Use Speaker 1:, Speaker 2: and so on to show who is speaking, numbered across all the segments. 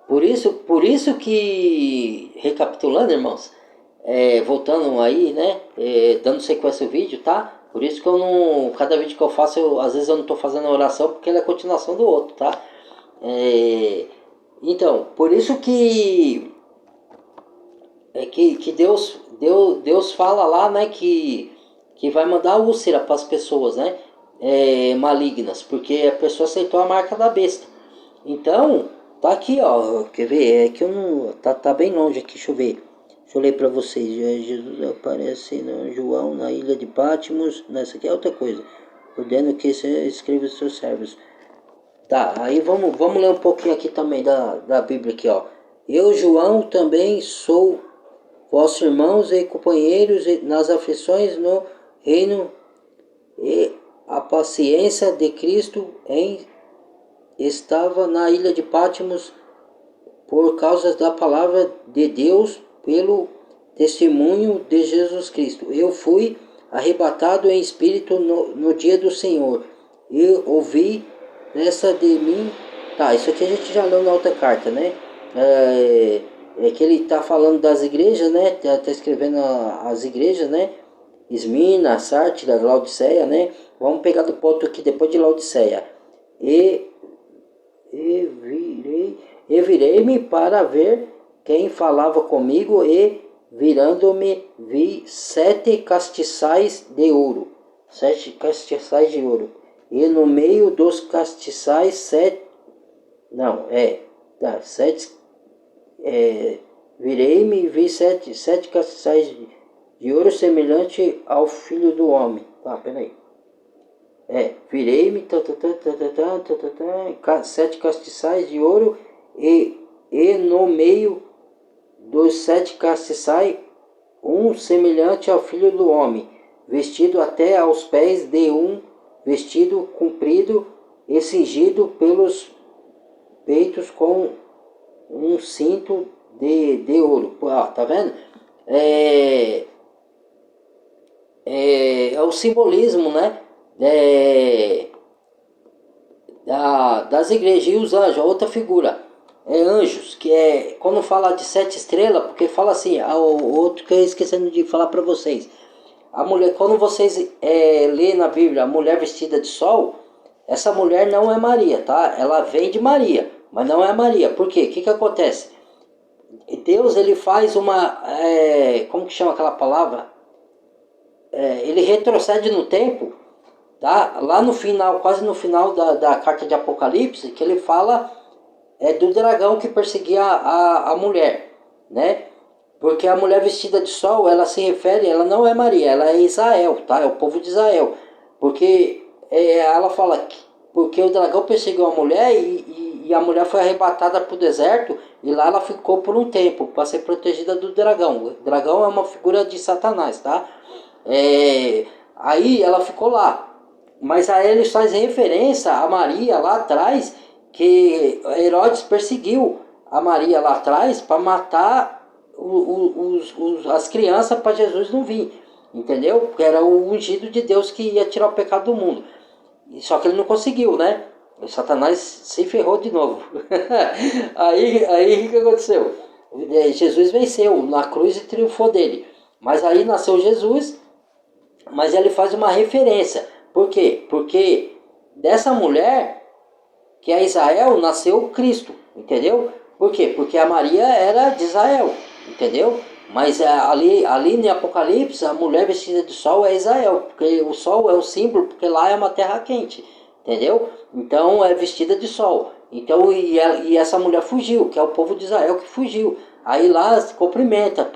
Speaker 1: Por isso que, recapitulando, irmãos, voltando aí, né, dando sequência ao vídeo, tá? Por isso que eu não, cada vídeo que eu faço, às vezes eu não estou fazendo a oração, porque ela é a continuação do outro, tá? É, então, por isso que Deus fala lá, né, que vai mandar úlcera para as pessoas, né, malignas, porque a pessoa aceitou a marca da besta. Então, tá aqui, ó, quer ver? É que eu não, tá bem longe aqui, deixa eu ver. Deixa eu ler para vocês. Jesus aparece no João na ilha de Patmos, nessa aqui é outra coisa. Ordeno que você escreva os seus servos. Tá, aí vamos ler um pouquinho aqui também da Bíblia aqui, ó. Eu, João, também sou vossos irmãos e companheiros nas aflições no reino e a paciência de Cristo estava na ilha de Patmos por causa da palavra de Deus, pelo testemunho de Jesus Cristo. Eu fui arrebatado em espírito no dia do Senhor. Eu ouvi nessa de mim. Tá, isso aqui a gente já leu na outra carta, né? Que ele está falando das igrejas, né? Tá escrevendo as igrejas, né? Esmina, Sártira, Laodiceia, né? Vamos pegar do ponto aqui depois de Laodiceia. E e virei, e virei-me para ver quem falava comigo, e virando-me vi 7 castiçais de ouro. 7 castiçais de ouro. E no meio dos castiçais sete. Não, tá, virei-me e vi sete castiçais de ouro semelhante ao filho do homem. Tá, peraí. Virei-me, 7 castiçais de ouro, e no meio dos 7 castiçais, um semelhante ao filho do homem, vestido até aos pés de um vestido comprido e cingido pelos peitos com um cinto de ouro. Ó, tá vendo? É o simbolismo, né? É, das igrejas. E os anjos, outra figura, anjos, que quando fala de 7 estrelas, porque fala assim, o outro que eu esquecendo de falar para vocês, a mulher, quando vocês lê na Bíblia a mulher vestida de sol, essa mulher não é Maria, tá? Ela vem de Maria, mas não é Maria. Por quê? O que acontece? Deus, ele faz uma, como que chama aquela palavra? Ele retrocede no tempo, tá? Lá no final, quase no final da carta de Apocalipse, que ele fala do dragão que perseguia a mulher, né? Porque a mulher vestida de sol, ela se refere, ela não é Maria, ela é Israel, tá? É o povo de Israel. Porque ela fala que porque o dragão perseguiu a mulher, e a mulher foi arrebatada para o deserto, e lá ela ficou por um tempo para ser protegida do dragão. O dragão é uma figura de Satanás, tá? Aí ela ficou lá. Mas aí ele faz referência a Maria lá atrás, que Herodes perseguiu a Maria lá atrás para matar as crianças, para Jesus não vir. Entendeu? Porque era o ungido de Deus que ia tirar o pecado do mundo. Só que ele não conseguiu, né? O Satanás se ferrou de novo. Aí o que aconteceu? Jesus venceu na cruz e triunfou dele. Mas aí nasceu Jesus, mas ele faz uma referência. Por quê? Porque dessa mulher, que é Israel, nasceu Cristo, entendeu? Por quê? Porque a Maria era de Israel, entendeu? Mas ali no Apocalipse, a mulher vestida de sol é Israel, porque o sol é um símbolo, porque lá é uma terra quente, entendeu? Então é vestida de sol. Então, e essa mulher fugiu, que é o povo de Israel que fugiu. Aí lá se cumprimenta,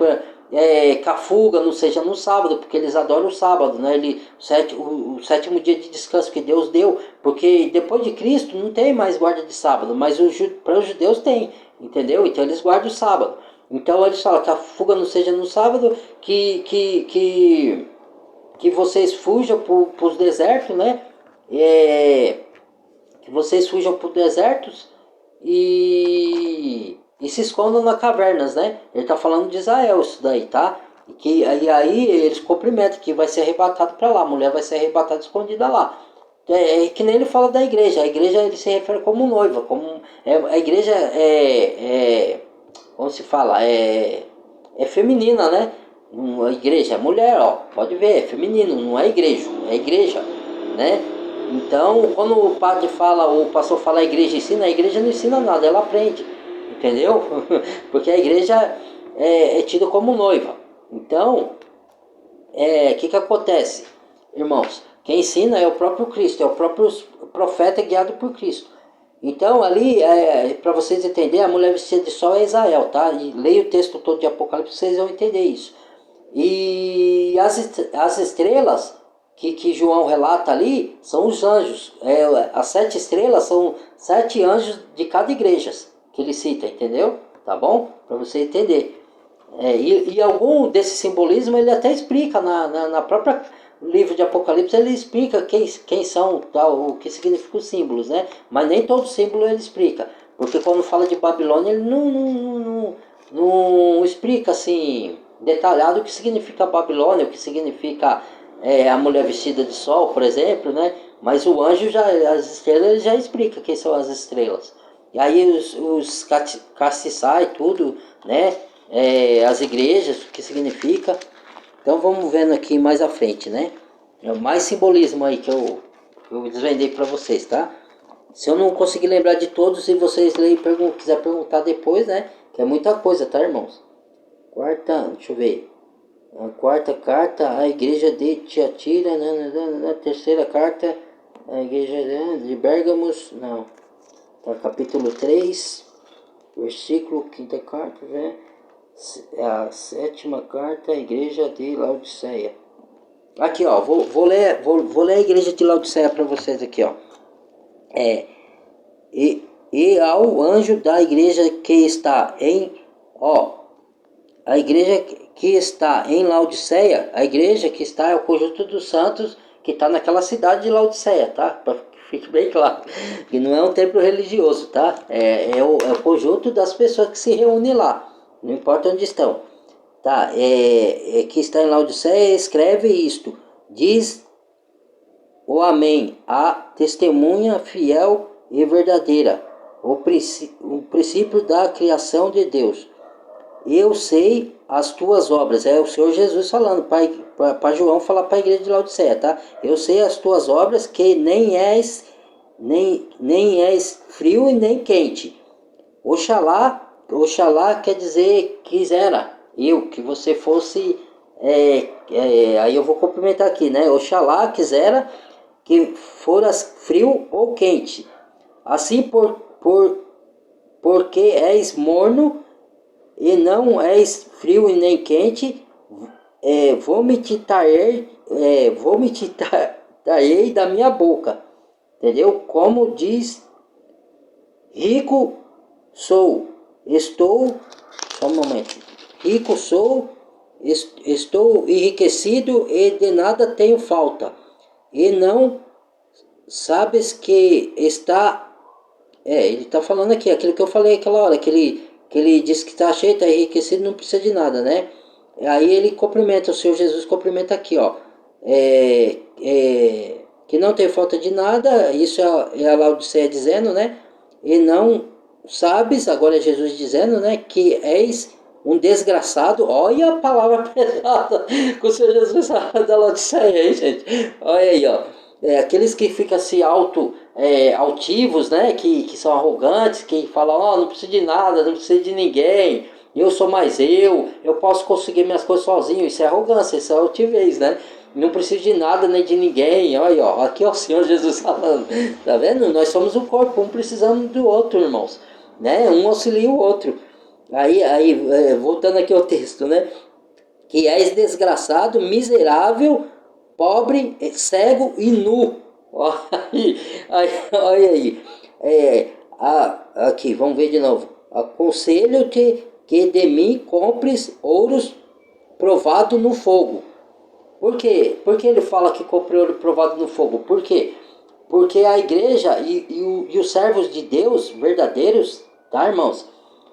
Speaker 1: cafuga, não seja no sábado, porque eles adoram o sábado, né? O sétimo dia de descanso que Deus deu, porque depois de Cristo não tem mais guarda de sábado, mas para os judeus tem, entendeu? Então eles guardam o sábado. Então eles falam que a fuga não seja no sábado, que vocês fujam para os desertos, né? Que vocês fujam para os desertos e se escondam nas cavernas, né? Ele está falando de Israel isso daí, tá? E aí eles cumprimentam que vai ser arrebatado para lá, a mulher vai ser arrebatada escondida lá. É que nem ele fala da igreja. A igreja ele se refere como noiva, como a igreja como se fala, é feminina, né? A igreja é mulher, ó, pode ver, é feminino, não é igreja, é igreja, né? Então, quando o padre fala, o pastor fala a igreja não ensina nada, ela aprende, entendeu? Porque a igreja é tida como noiva. Então, que acontece, irmãos? Quem ensina é o próprio Cristo, é o próprio profeta guiado por Cristo. Então, ali, para vocês entenderem, a mulher vestida de sol é Israel, tá? E leia o texto todo de Apocalipse, vocês vão entender isso. E as estrelas que João relata ali são os anjos. As 7 estrelas são 7 anjos de cada igreja que ele cita, entendeu? Tá bom? Para você entender. E algum desse simbolismo ele até explica na própria livro de Apocalipse, ele explica quem são, tal, o que significa os símbolos, né? Mas nem todo símbolo ele explica, porque quando fala de Babilônia ele não explica assim detalhado o que significa Babilônia, o que significa a mulher vestida de sol, por exemplo, né? Mas o anjo as estrelas ele já explica quem são as estrelas. E aí os castiçai tudo, né? As igrejas, o que significa. Então vamos vendo aqui mais à frente, né? Mais simbolismo aí que eu desvendei para vocês, tá? Se eu não conseguir lembrar de todos, se vocês quiser perguntar depois, né? Que é muita coisa, tá, irmãos? Deixa eu ver. A quarta carta, a igreja de Tiatira, na terceira carta, a igreja de Pérgamos, não. Tá, capítulo 3, versículo, quinta carta, né? A sétima carta, a igreja de Laodiceia. Aqui, ó, vou ler a igreja de Laodiceia para vocês aqui, ó. E ao anjo da igreja que está a igreja que está em Laodiceia, a igreja que está é o conjunto dos santos que está naquela cidade de Laodiceia, tá? Para que fique bem claro, que não é um templo religioso, tá? É o conjunto das pessoas que se reúnem lá, não importa onde estão. Tá, que está em Laodiceia, escreve isto. Diz o Amém, a testemunha fiel e verdadeira, o princípio da criação de Deus. Eu sei as tuas obras. É o Senhor Jesus falando para João falar para a igreja de Laodiceia, tá? Eu sei as tuas obras, que nem és frio e nem quente. Oxalá quer dizer quisera eu que você fosse aí eu vou complementar aqui, né? Oxalá quisera que foras frio ou quente, assim porque és morno e não és frio e nem quente, vomitarei da minha boca, entendeu? Como diz, rico sou, só um momento, rico sou, estou enriquecido e de nada tenho falta, e não sabes que ele está falando aqui, aquilo que eu falei aquela hora, que ele disse que está cheio, está enriquecido, não precisa de nada, né? Aí ele cumprimenta, o Senhor Jesus cumprimenta aqui, ó, que não tem falta de nada, isso é a Laodiceia dizendo, né? E não sabes, agora é Jesus dizendo, né, que és um desgraçado. Olha a palavra pesada que o Senhor Jesus fala da Laodiceia, hein, gente? Olha aí, ó. Aqueles que ficam se altivos, né, que são arrogantes, que falam, não preciso de nada, não preciso de ninguém, eu sou mais eu posso conseguir minhas coisas sozinho. Isso é arrogância, isso é altivez, né? Não preciso de nada nem de ninguém. Olha, ó, aqui é o Senhor Jesus falando. Tá vendo? Nós somos um corpo, um precisamos do outro, irmãos, né? Um auxilia o outro. Aí voltando aqui ao texto, né? Que és desgraçado, miserável, pobre, cego e nu. Olha aí. Aqui, vamos ver de novo. Aconselho-te que de mim compres ouros provado no fogo. Por quê? Por que ele fala que compre ouro provado no fogo? Por quê? Porque a igreja e os servos de Deus verdadeiros, tá, irmãos?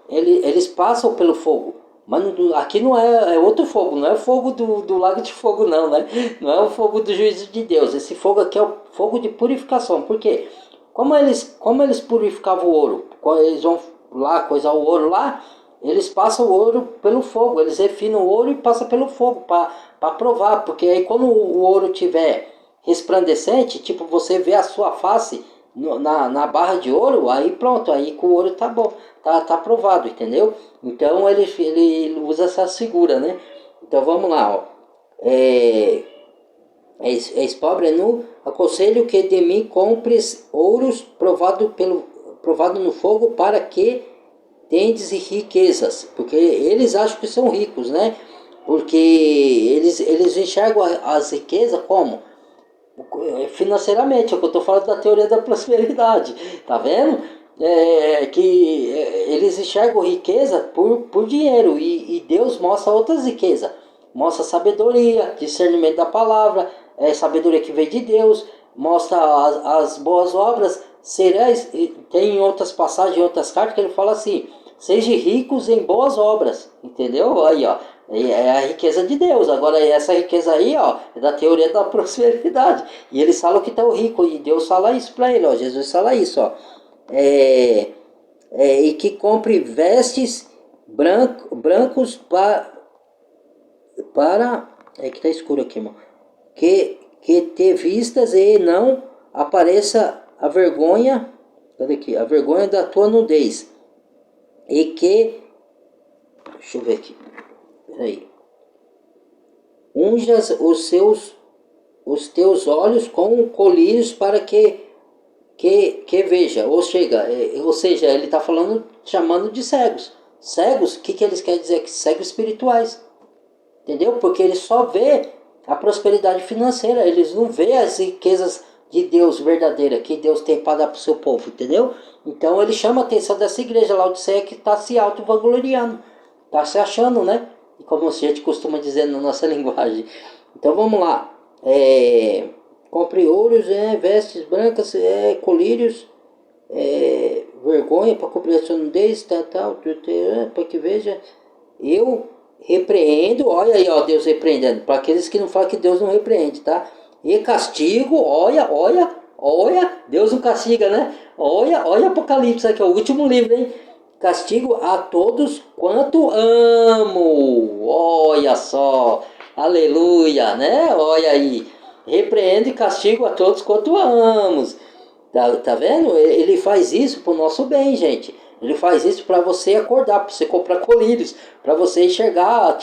Speaker 1: Eles passam pelo fogo. Mas aqui não é outro fogo, não é o fogo do lago de fogo não, né? Não é o fogo do juízo de Deus. Esse fogo aqui é o fogo de purificação. Por quê? Como eles purificavam o ouro? Quando eles vão lá coisar o ouro lá, eles passam o ouro pelo fogo. Eles refinam o ouro e passam pelo fogo para provar. Porque aí quando o ouro tiver resplandecente, tipo você vê a sua face na barra de ouro, aí pronto, aí com o ouro tá bom, tá provado, entendeu? Então ele usa essa figura, né? Então vamos lá, ó. És pobre nu, aconselho que de mim compres ouros provado no fogo para que tendes riquezas, porque eles acham que são ricos, né? Porque eles enxergam as riquezas como? Financeiramente, é o que eu estou falando da teoria da prosperidade, tá vendo? Eles enxergam riqueza por dinheiro e Deus mostra outras riquezas, mostra sabedoria, discernimento da palavra, sabedoria que vem de Deus, mostra as boas obras, sereis, tem outras passagens, em outras cartas que ele fala assim, sejam ricos em boas obras, entendeu? Aí ó, é a riqueza de Deus. Agora essa riqueza aí, ó, é da teoria da prosperidade. E eles falam que estão ricos e Deus fala isso para ele, ó. Jesus fala isso, ó. E que compre vestes brancos para é que tá escuro aqui, irmão. Que te vistas e não apareça a vergonha, cadê aqui? A vergonha da tua nudez. E que, deixa eu ver aqui. Peraí. Unjas os teus olhos com colírios para que veja. Ou seja, ele está falando, chamando de cegos. Cegos, o que eles querem dizer? Cegos espirituais. Entendeu? Porque eles só vê a prosperidade financeira. Eles não vê as riquezas de Deus verdadeira que Deus tem para dar para o seu povo. Entendeu? Então ele chama a atenção dessa igreja lá Laodiceia que está se auto-vangloriando. Está se achando, né? Como a gente costuma dizer na nossa linguagem. Então vamos lá. Compre ouros, vestes brancas, colírios, vergonha para cobrir a sua nudez, tal, para que veja. Eu repreendo, olha aí, ó, Deus repreendendo, para aqueles que não falam que Deus não repreende, tá? E castigo, olha, Deus não castiga, né? Olha Apocalipse aqui, é o último livro, hein? Castigo a todos quanto amo. Olha só. Aleluia, né? Olha aí. Repreendo e castigo a todos quanto amamos. Tá vendo? Ele faz isso pro nosso bem, gente. Ele faz isso para você acordar, para você comprar colírios, para você enxergar,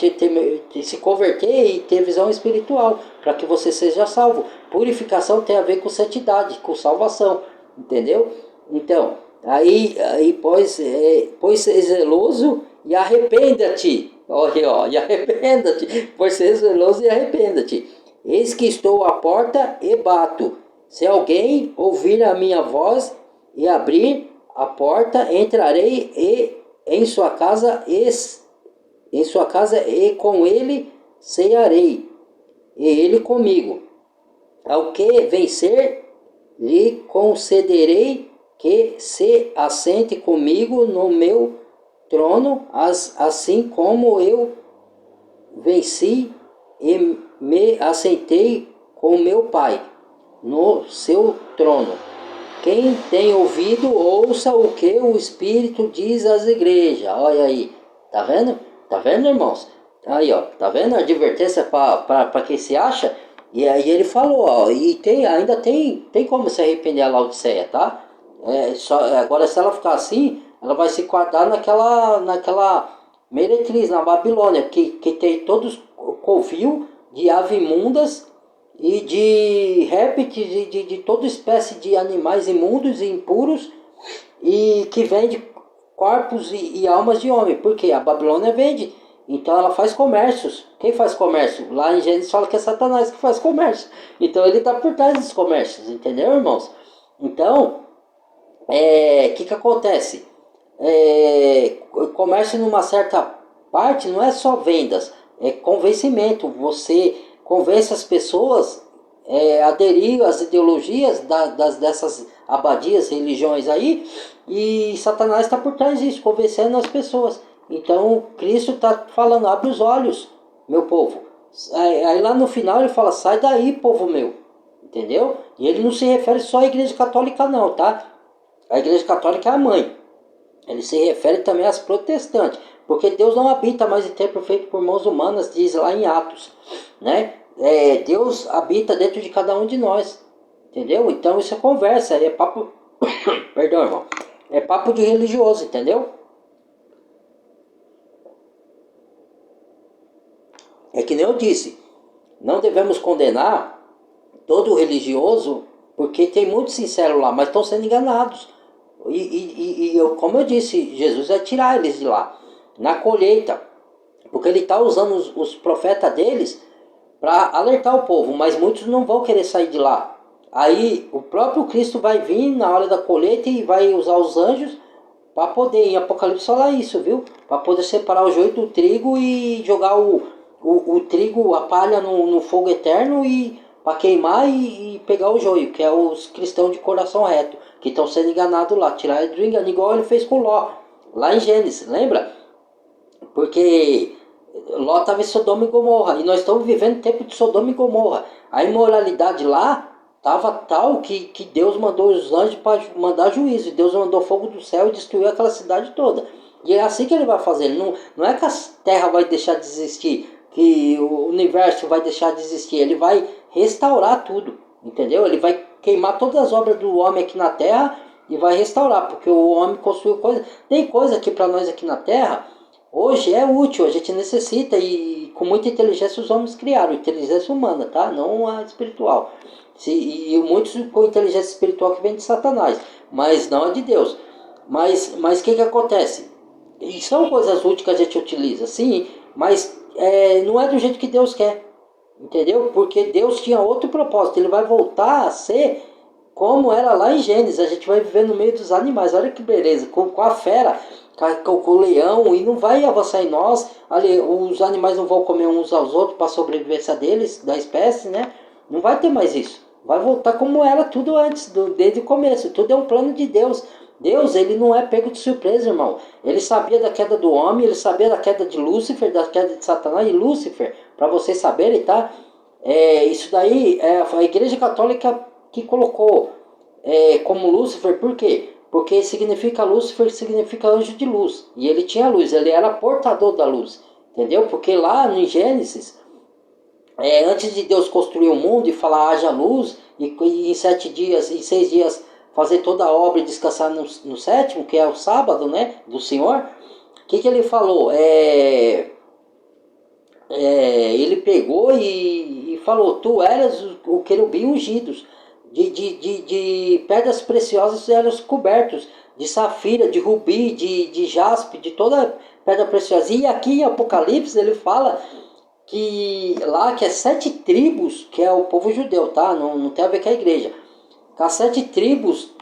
Speaker 1: se converter e ter visão espiritual, para que você seja salvo. Purificação tem a ver com santidade, com salvação, entendeu? Então, aí pois ser zeloso e arrependa-te. Olha, ó, e arrependa-te. Pois ser zeloso e arrependa-te. Eis que estou à porta e bato. Se alguém ouvir a minha voz e abrir a porta, entrarei em sua casa e com ele cearei, e ele comigo. Ao que vencer, lhe concederei que se assente comigo no meu trono, assim como eu venci e me assentei com meu Pai no seu trono. Quem tem ouvido, ouça o que o Espírito diz às igrejas. Olha aí, tá vendo? Tá vendo, irmãos? Aí, ó, tá vendo a advertência para quem se acha? E aí ele falou, ó, e ainda tem como se arrepender a Laodiceia, tá? Agora, se ela ficar assim, ela vai se guardar naquela meretriz, na Babilônia, que tem todos covil de ave imundas e de répteis, de toda espécie de animais imundos e impuros, e que vende corpos e almas de homem, porque a Babilônia vende, então ela faz comércios. Quem faz comércio? Lá em Gênesis fala que é Satanás que faz comércio, então ele está por trás dos comércios, entendeu, irmãos? Então, que acontece? Comércio numa certa parte não é só vendas, é convencimento. Você convence as pessoas a aderir às ideologias dessas abadias, religiões aí, e Satanás está por trás disso, convencendo as pessoas. Então Cristo está falando, abre os olhos, meu povo. Aí lá no final ele fala, sai daí, povo meu. Entendeu? E ele não se refere só à igreja católica não, tá? A igreja católica é a mãe. Ele se refere também às protestantes. Porque Deus não habita mais em templo feito por mãos humanas, diz lá em Atos. Né? Deus habita dentro de cada um de nós. Entendeu? Então isso é conversa, é papo... Perdão, irmão. É papo de religioso, entendeu? É que nem eu disse. Não devemos condenar todo religioso, porque tem muito sincero lá, mas estão sendo enganados. Como eu disse, Jesus vai tirar eles de lá, na colheita, porque ele está usando os profetas deles para alertar o povo, mas muitos não vão querer sair de lá. Aí o próprio Cristo vai vir na hora da colheita e vai usar os anjos para poder, em Apocalipse falar isso, viu? Para poder separar o joio do trigo e jogar o trigo, a palha no fogo eterno e para queimar e pegar o joio, que é os cristãos de coração reto, que estão sendo enganados lá, tirar ele do engano, igual ele fez com Ló, lá em Gênesis, lembra? Porque Ló estava em Sodoma e Gomorra, e nós estamos vivendo o tempo de Sodoma e Gomorra. A imoralidade lá estava tal que Deus mandou os anjos para mandar juízo, e Deus mandou fogo do céu e destruiu aquela cidade toda. E é assim que ele vai fazer. Não é que a terra vai deixar de existir, que o universo vai deixar de existir. Ele vai restaurar tudo, entendeu? Ele vai queimar todas as obras do homem aqui na terra e vai restaurar, porque o homem construiu coisa. Tem coisa que para nós aqui na terra hoje é útil, a gente necessita e com muita inteligência os homens criaram, inteligência humana, tá? Não a espiritual. E muitos com inteligência espiritual que vem de Satanás, mas não a de Deus. Mas o que acontece? E são coisas úteis que a gente utiliza, sim, mas não é do jeito que Deus quer, entendeu? Porque Deus tinha outro propósito, ele vai voltar a ser como era lá em Gênesis, a gente vai viver no meio dos animais, olha que beleza, com a fera, com o leão, e não vai avançar em nós, ali, os animais não vão comer uns aos outros para a sobrevivência deles, da espécie, né? Não vai ter mais isso, vai voltar como era tudo antes, desde o começo, tudo é um plano de Deus. Deus, ele não é pego de surpresa, irmão. Ele sabia da queda do homem, ele sabia da queda de Lúcifer, da queda de Satanás e Lúcifer, para vocês saberem, tá? Isso daí é a Igreja Católica que colocou como Lúcifer, por quê? Porque significa Lúcifer, significa anjo de luz. E ele tinha luz, ele era portador da luz. Entendeu? Porque lá no Gênesis, antes de Deus construir o mundo e falar haja luz, e em 7 dias, em 6 dias fazer toda a obra e descansar no sétimo, que é o sábado, né, do Senhor, o que ele falou? Ele pegou e falou, tu eras o querubim ungidos, de pedras preciosas eram cobertos, de safira, de rubi, de jaspe, de toda pedra preciosa. E aqui em Apocalipse ele fala que lá que é 7 tribos, que é o povo judeu, tá? Não tem a ver com a igreja. Com as 7 tribos,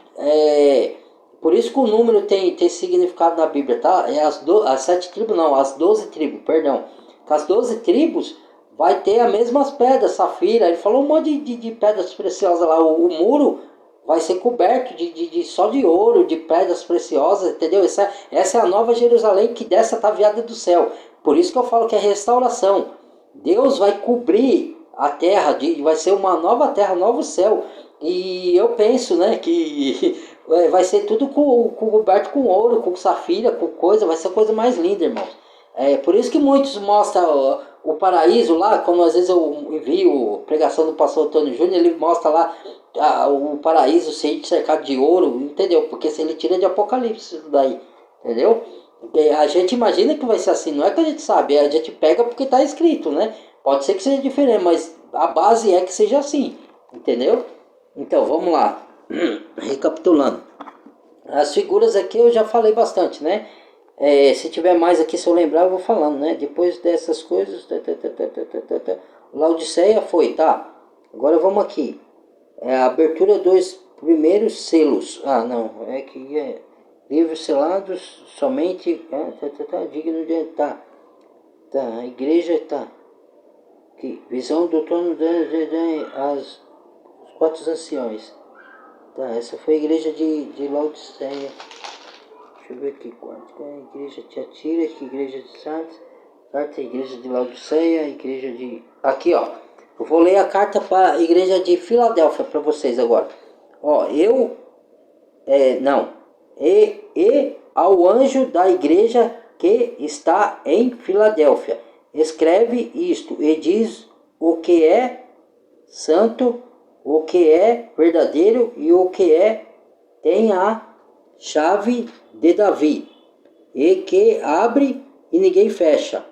Speaker 1: por isso que o número tem significado na Bíblia, tá? As 7 tribos não, as 12 tribos, perdão. Com as 12 tribos vai ter as mesmas pedras, safira. Ele falou um monte de pedras preciosas lá. O muro vai ser coberto só de ouro, de pedras preciosas, entendeu? Essa é a nova Jerusalém que desce ataviada do céu. Por isso que eu falo que é restauração. Deus vai cobrir a terra, vai ser uma nova terra, um novo céu. E eu penso, né, que vai ser tudo coberto com ouro, com safira, com coisa, vai ser a coisa mais linda, irmãos. Por isso que muitos mostram o paraíso lá, como às vezes eu envio pregação do pastor Antônio Júnior, ele mostra lá o paraíso cercado de ouro, entendeu? Porque se ele tira de Apocalipse isso daí, entendeu? A gente imagina que vai ser assim, não é que a gente sabe, a gente pega porque está escrito, né? Pode ser que seja diferente, mas a base é que seja assim, entendeu? Então, vamos lá. Recapitulando. As figuras aqui eu já falei bastante, né? Se tiver mais aqui, se eu lembrar, eu vou falando, né? Depois dessas coisas... Laodiceia foi, tá? Agora vamos aqui. A abertura dos primeiros selos. Ah, não. Livros selados somente... digno de... Tá. A igreja tá... Aqui. Visão do trono os 4 anciões. Tá, essa foi a igreja de Laodiceia. Deixa Deixa eu ver aqui. Igreja de Tiatira, aqui, Igreja de Santos. Carta Igreja de Laodiceia, Igreja de... Aqui, ó. Eu vou ler a carta para a Igreja de Filadélfia para vocês agora. Ó, E ao anjo da igreja que está em Filadélfia, escreve isto e diz o que é santo, o que é verdadeiro e o que tem a chave de Davi, e que abre e ninguém fecha,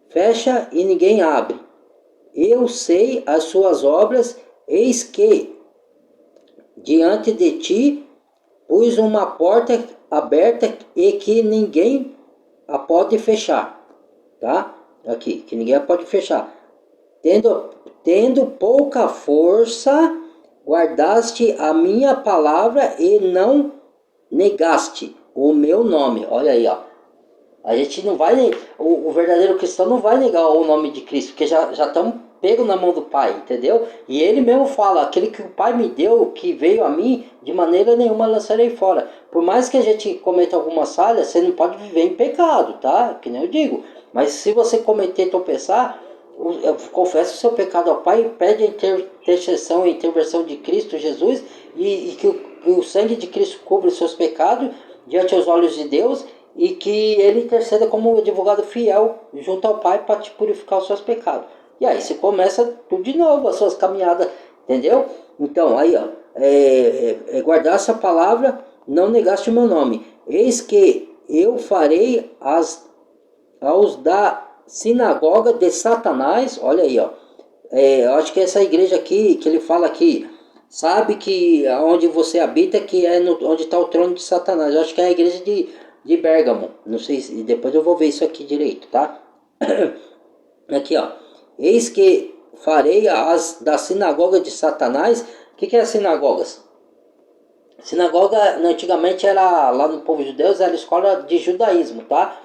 Speaker 1: fecha e ninguém abre. Eu sei as suas obras, eis que diante de ti pus uma porta aberta e que ninguém a pode fechar, tá? Aqui, que ninguém a pode fechar. Tendo pouca força, guardaste a minha palavra e não negaste o meu nome. Olha aí, ó. A gente não vai, o verdadeiro cristão não vai negar o nome de Cristo, porque já estamos pegos na mão do Pai, entendeu? E ele mesmo fala, aquele que o Pai me deu, que veio a mim, de maneira nenhuma lançarei fora. Por mais que a gente cometa algumas falhas, você não pode viver em pecado, tá? Que nem eu digo. Mas se você cometer tropeçar, confessa o seu pecado ao Pai, pede a intercessão e intervenção de Cristo Jesus, e que o sangue de Cristo cubra os seus pecados diante dos olhos de Deus, e que ele interceda como advogado fiel junto ao Pai para te purificar os seus pecados. E aí você começa tudo de novo, as suas caminhadas, entendeu? Então, aí, ó, guardar essa palavra, não negaste o meu nome. Eis que eu farei aos da sinagoga de Satanás, olha aí, ó. Eu acho que essa igreja aqui, que ele fala aqui, sabe que onde você habita, que é onde está o trono de Satanás. Eu acho que é a igreja de Bérgamo. Não sei, depois eu vou ver isso aqui direito, tá? Aqui, ó. Eis que farei as da sinagoga de Satanás. O que é as sinagogas? Sinagoga, antigamente, era lá no povo judeu, era escola de judaísmo, tá?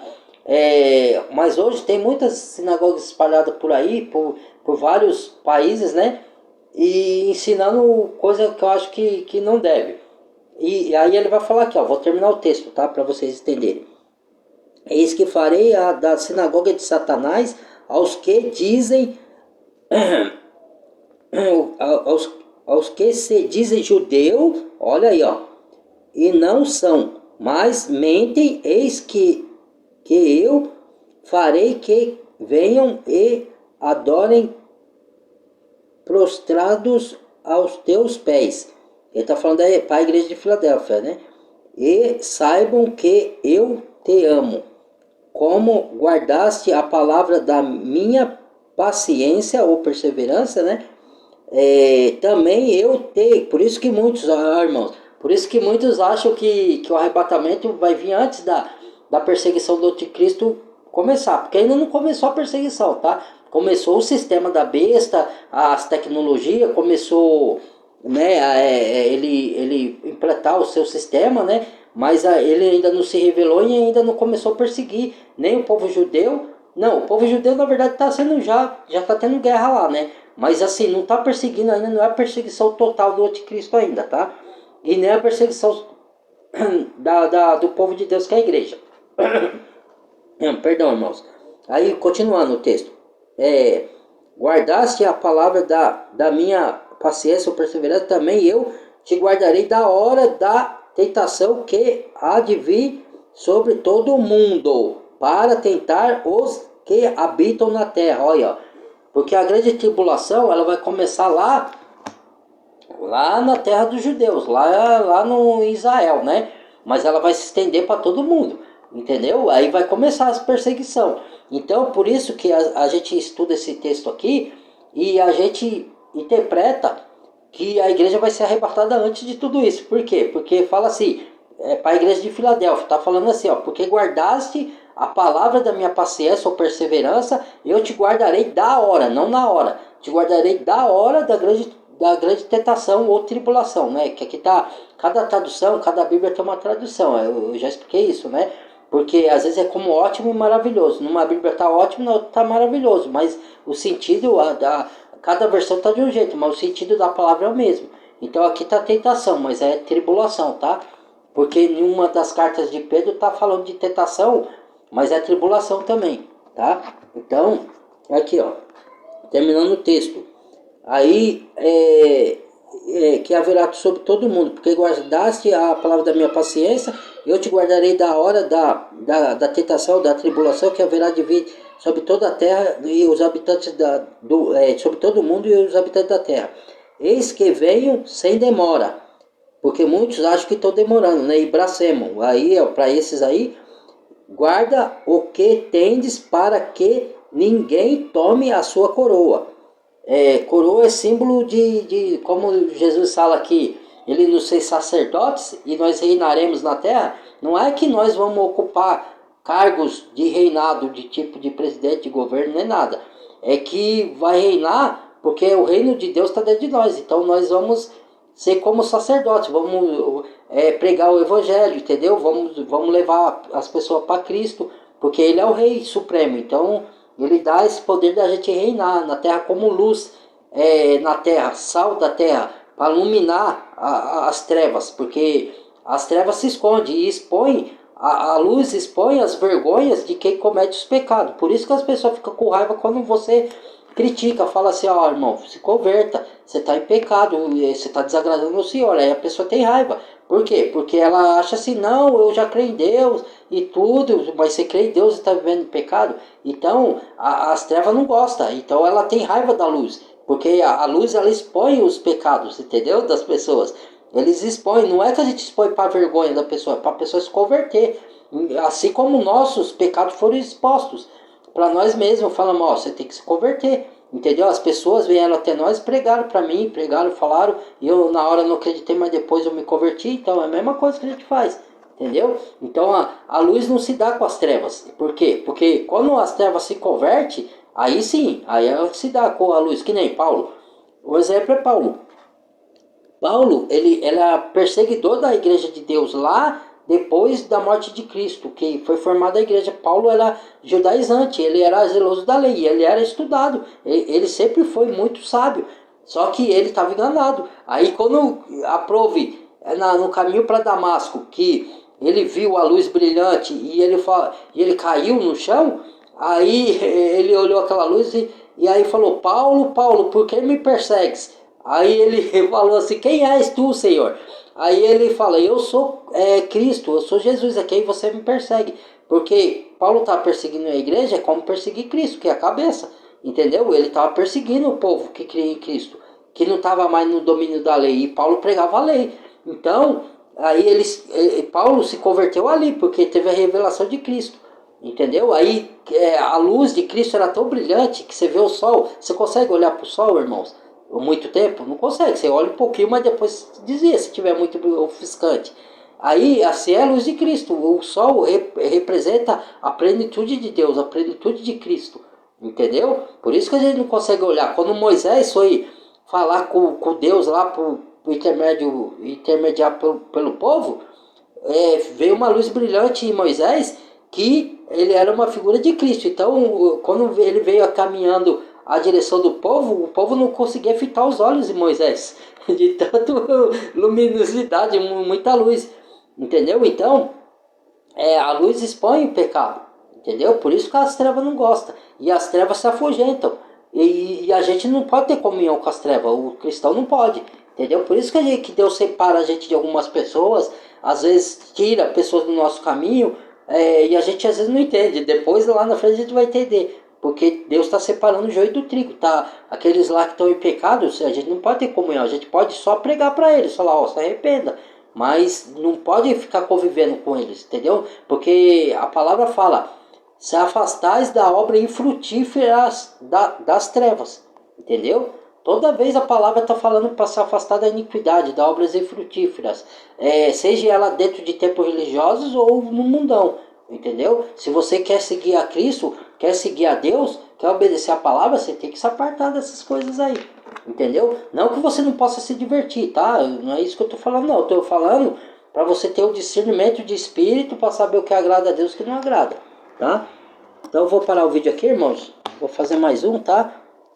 Speaker 1: Mas hoje tem muitas sinagogas espalhadas por aí, por vários países, né? E ensinando coisa que eu acho que não deve. E aí ele vai falar aqui, ó, vou terminar o texto, tá? Para vocês entenderem. Eis que farei a da sinagoga de Satanás aos que dizem, aos que se dizem judeu, olha aí, ó, e não são, mas mentem, eis que eu farei que venham e adorem prostrados aos teus pés. Ele está falando para a igreja de Filadélfia, né? E saibam que eu te amo, como guardaste a palavra da minha paciência ou perseverança, né? Também eu te... Por isso que muitos, irmãos, por isso que muitos acham que o arrebatamento vai vir antes da perseguição do anticristo começar, porque ainda não começou a perseguição, tá? Começou o sistema da besta, as tecnologias, começou, né, ele implantar o seu sistema, né? Mas ele ainda não se revelou e ainda não começou a perseguir nem o povo judeu. Não, o povo judeu na verdade está sendo já está tendo guerra lá, né? Mas assim, não está perseguindo ainda, não é a perseguição total do anticristo ainda, tá? E nem a perseguição do povo de Deus, que é a igreja. Perdão, irmãos. Aí, continuando o texto. Guardaste a palavra da minha paciência ou perseverança, também eu te guardarei da hora da tentação que há de vir sobre todo o mundo, para tentar os que habitam na terra. Olha, porque a grande tribulação, ela vai começar lá na terra dos judeus, lá no Israel, né? Mas ela vai se estender para todo mundo, entendeu? Aí vai começar as perseguição. Então, por isso que a gente estuda esse texto aqui e a gente interpreta que a igreja vai ser arrebatada antes de tudo isso. Por quê? Porque fala assim, para a igreja de Filadélfia, está falando assim, ó, porque guardaste a palavra da minha paciência ou perseverança, eu te guardarei da hora, não na hora, te guardarei da hora da grande tentação ou tribulação, né? Que aqui tá, cada tradução, cada Bíblia tem uma tradução, eu já expliquei isso, né? Porque às vezes é como ótimo e maravilhoso. Numa Bíblia está ótimo, na outra está maravilhoso. Mas o sentido, cada versão está de um jeito, mas o sentido da palavra é o mesmo. Então aqui está tentação, mas é tribulação, tá? Porque em uma das cartas de Pedro está falando de tentação, mas é tribulação também, tá? Então, aqui ó, terminando o texto. Aí, que haverá sobre todo mundo, porque guardaste a palavra da minha paciência, eu te guardarei da hora da tentação, da tribulação que haverá de vir sobre toda a terra e os habitantes sobre todo mundo e os habitantes da terra. Eis que venho sem demora, porque muitos acham que estou demorando, né? E blasfemam. Aí, para esses aí, guarda o que tendes para que ninguém tome a sua coroa. Coroa é símbolo como Jesus fala aqui, ele nos fez sacerdotes e nós reinaremos na terra. Não é que nós vamos ocupar cargos de reinado, de tipo de presidente, de governo, nem nada. É que vai reinar porque o reino de Deus está dentro de nós. Então nós vamos ser como sacerdotes, vamos pregar o evangelho, entendeu? Vamos levar as pessoas para Cristo, porque ele é o rei supremo. Então ele dá esse poder da gente reinar na terra como luz na terra, sal da terra, para iluminar as trevas, porque as trevas se escondem e expõe, a luz expõe as vergonhas de quem comete os pecados. Por isso que as pessoas ficam com raiva quando você critica, fala assim, ó irmão, se converta, você está em pecado, você está desagradando o Senhor. Aí a pessoa tem raiva. Por quê? Porque ela acha assim, não, eu já creio em Deus e tudo, mas você crê em Deus e está vivendo em pecado. Então, as trevas não gostam, então ela tem raiva da luz, porque a luz ela expõe os pecados, entendeu? Das pessoas. Eles expõem, não é que a gente expõe para a vergonha da pessoa, é para a pessoa se converter. Assim como nossos pecados foram expostos para nós mesmos, falamos, ó, você tem que se converter, entendeu? As pessoas vieram até nós, pregaram para mim, pregaram, falaram, e eu na hora não acreditei, mas depois eu me converti, então é a mesma coisa que a gente faz, entendeu? Então a luz não se dá com as trevas, por quê? Porque quando as trevas se convertem, aí sim, aí ela se dá com a luz, que nem Paulo. O exemplo é Paulo. Paulo, ele era perseguidor da igreja de Deus lá depois da morte de Cristo, que foi formada a igreja. Paulo era judaizante, ele era zeloso da lei, ele era estudado, ele sempre foi muito sábio, só que ele estava enganado. Aí quando aprove no caminho para Damasco, que ele viu a luz brilhante e ele caiu no chão, aí ele olhou aquela luz e aí falou, Paulo, Paulo, por que me persegues? Aí ele falou assim, quem és tu, Senhor? Aí ele fala, eu sou Cristo, eu sou Jesus, a quem você me persegue. Porque Paulo estava perseguindo a igreja, é como perseguir Cristo, que é a cabeça. Entendeu? Ele estava perseguindo o povo que cria em Cristo, que não estava mais no domínio da lei. E Paulo pregava a lei. Então, aí Paulo se converteu ali, porque teve a revelação de Cristo. Entendeu? Aí a luz de Cristo era tão brilhante que você vê o sol. Você consegue olhar para o sol, irmãos? Muito tempo? Não consegue. Você olha um pouquinho, mas depois dizia se tiver muito ofuscante. Aí, assim é a luz de Cristo. O sol representa a plenitude de Deus, a plenitude de Cristo. Entendeu? Por isso que a gente não consegue olhar. Quando Moisés foi falar com Deus lá por intermediar pelo povo, veio uma luz brilhante em Moisés que ele era uma figura de Cristo. Então, quando ele veio caminhando a direção do povo, o povo não conseguia fitar os olhos em Moisés, de tanto luminosidade, muita luz, entendeu? Então, a luz expõe o pecado, entendeu? Por isso que as trevas não gostam, e as trevas se afugentam, e a gente não pode ter comunhão com as trevas, o cristão não pode, entendeu? Por isso que Deus separa a gente de algumas pessoas, às vezes tira pessoas do nosso caminho, e a gente às vezes não entende, depois lá na frente a gente vai entender. Porque Deus está separando o joio do trigo, tá? Aqueles lá que estão em pecado, a gente não pode ter comunhão, a gente pode só pregar para eles, falar, ó, se arrependa. Mas não pode ficar convivendo com eles, entendeu? Porque a palavra fala, se afastais da obra infrutífera das trevas, entendeu? Toda vez a palavra está falando para se afastar da iniquidade, das obras infrutíferas, seja ela dentro de templos religiosos ou no mundão. Entendeu? Se você quer seguir a Cristo, quer seguir a Deus, quer obedecer a palavra, você tem que se apartar dessas coisas aí. Entendeu? Não que você não possa se divertir, tá? Não é isso que eu tô falando, não. Eu tô falando para você ter o discernimento de espírito para saber o que agrada a Deus e o que não agrada, tá? Então eu vou parar o vídeo aqui, irmãos. Vou fazer mais um, tá?